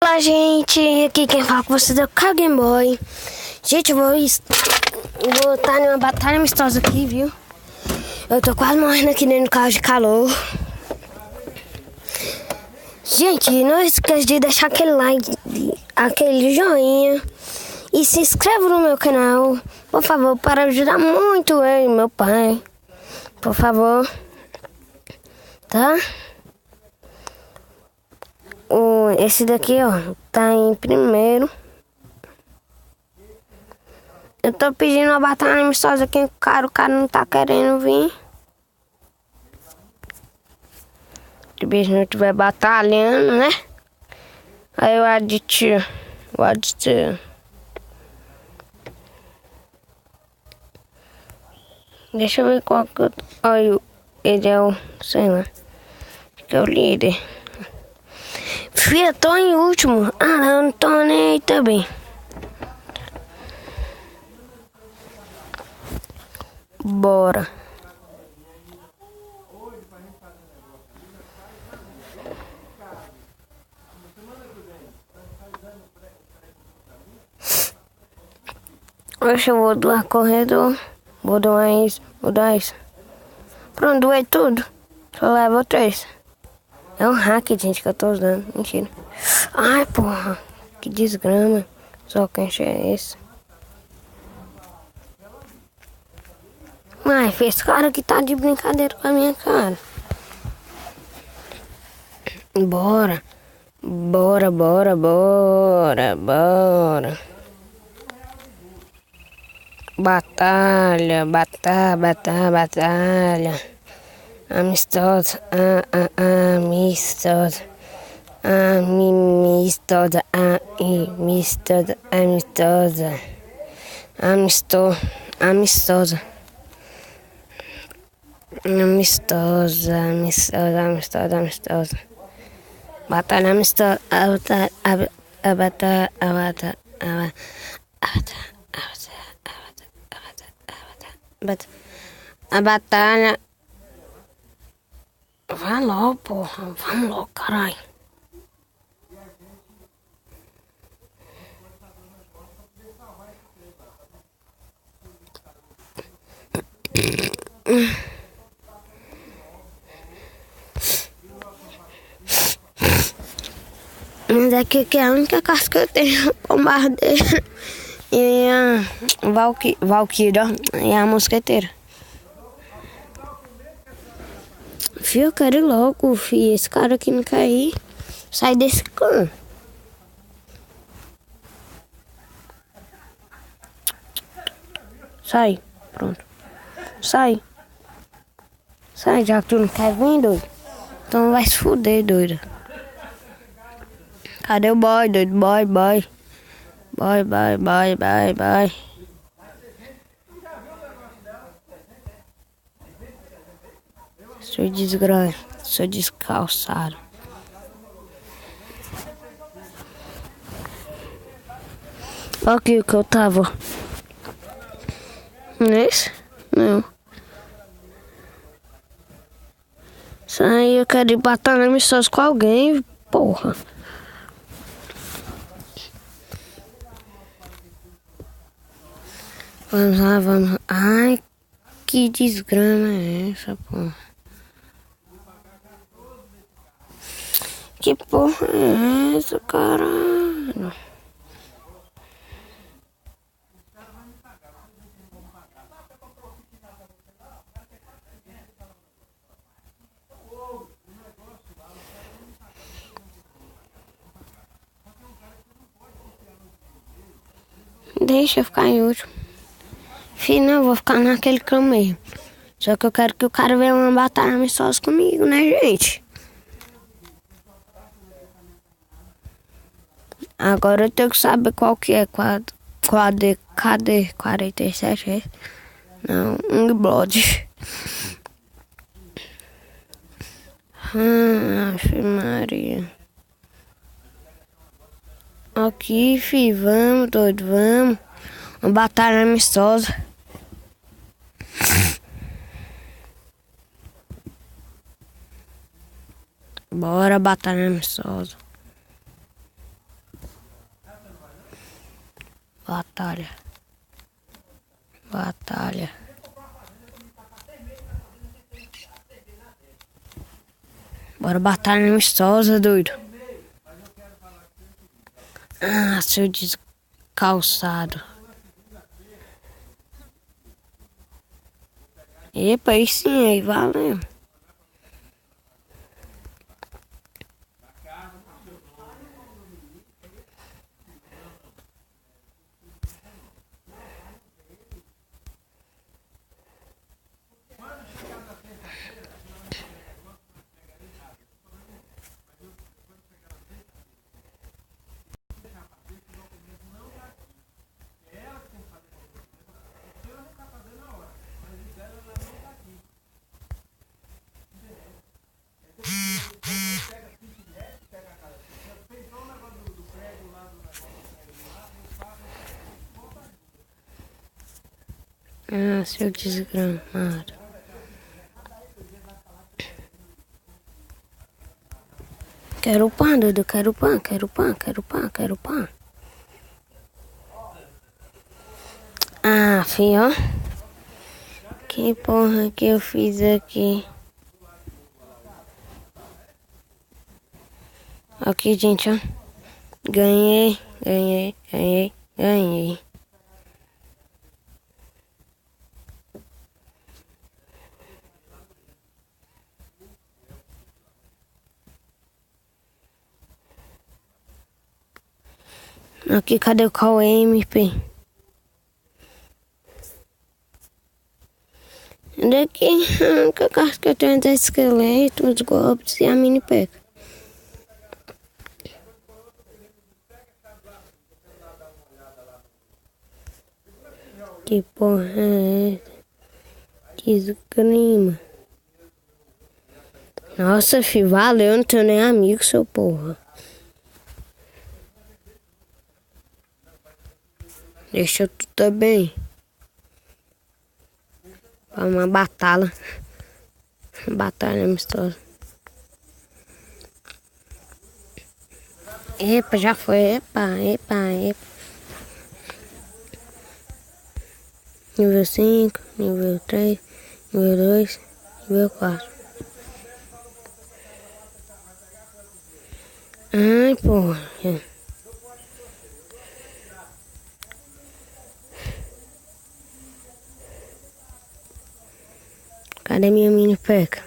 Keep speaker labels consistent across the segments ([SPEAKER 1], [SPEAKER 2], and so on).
[SPEAKER 1] Olá, gente, aqui quem fala com vocês é o Caio Game Boy. Gente, eu vou estar numa batalha amistosa aqui, viu? Eu tô quase morrendo aqui dentro do carro de calor. Gente, não esqueça de deixar aquele like, aquele joinha e se inscreva no meu canal, por favor, para ajudar muito eu e meu pai. Por favor, tá? Esse daqui, ó, tá em primeiro. Eu tô pedindo uma batalha amistosa aqui, o cara não tá querendo vir. Se o bicho não estiver batalhando, né? Aí eu aditio. Deixa eu ver qual que eu... Olha, ele é o... sei lá. Acho que é o líder. Fia, tô em último. Ah, não tô nem aí também. Bora. Hoje eu vou doar corredor. Vou doar isso. Pronto, doei tudo. Só levo 3. É um hack, gente, que eu tô usando. Mentira. Ai, porra. Que desgrama. Só quem é esse. Mas esse cara que tá de brincadeira com a minha cara. Bora. Batalha. Amistosa. Batalha amistosa. A batalha. Vai logo, porra. Vamos logo, caralho. Mas aqui que é a única casa que eu tenho, bombardeiro e a Valkyria e a mosqueteira. Fio, eu quero ir logo, filho. Esse cara aqui não quer ir. Sai desse cano. Sai. Pronto. Sai, já que tu não quer vir, doido. Então vai se fuder, doido. Cadê o boy, doido? Boy. Sou desgraça, sou descalçado. Olha aqui o que eu tava. Nesse? Não. Isso aí eu quero ir batalhar amistosa com alguém, porra. Vamos lá. Ai, que desgrama é essa, porra? Que porra é essa, caralho? Deixa eu ficar em último. Filho, não, eu vou ficar naquele cão mesmo. Só que eu quero que o cara venha uma batalha amistosa comigo, né, gente? Agora eu tenho que saber qual que é. Cadê 47? É? Não, Blood. Ave Maria. Aqui, filho, vamos, doido, vamos. Uma batalha amistosa. Bora, batalha amistosa. Batalha. Batalha. Bora batalha amistosa, doido. Ah, seu descalçado. Epa, aí sim, aí valeu. Ah, seu desgramado. Quero pão, Dudu, quero pão, quero pão, quero pão, quero pão. Ah, filho, ó. Que porra que eu fiz aqui. Aqui, gente, ó. Ganhei, ganhei, ganhei, ganhei. Aqui, cadê o Cauê MP? Daqui, a única carta que eu tenho é da esqueleto, os golpes e a mini peca. Que porra é essa? Desgrima. Nossa, filho, valeu, eu não tenho nem amigo, seu porra. Deixa tu também. Pra uma batalha. Batalha amistosa. Epa, já foi. Epa, epa, epa. Nível 5, nível 3, nível 2, nível 4. Ai, porra. Cadê minha mini peca?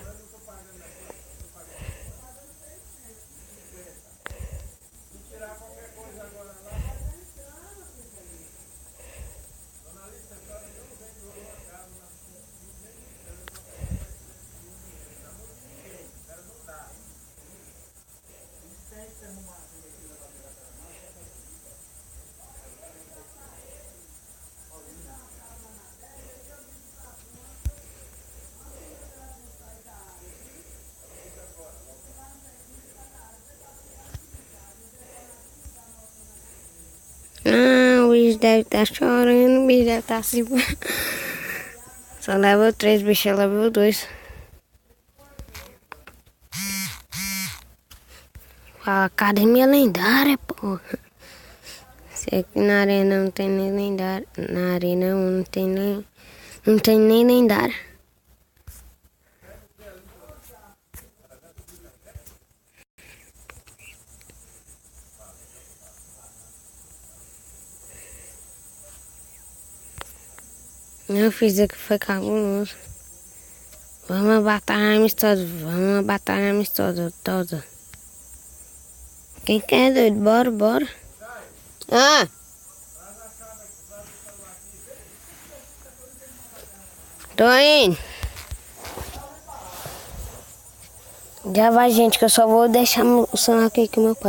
[SPEAKER 1] Ah, o bicho deve estar chorando, o bicho deve estar se... Só level 3, bicho é level 2. A academia lendária, porra. Se aqui na arena não tem nem lendária. Na arena não tem nem... Não tem nem lendária. Eu fiz aqui, foi cabuloso. Vamos batalha amistosa, vamos batalha amistosa toda. Quem quer, doido? Bora, bora. Ah! Tô indo. Já vai, gente, que eu só vou deixar o celular aqui com meu pai.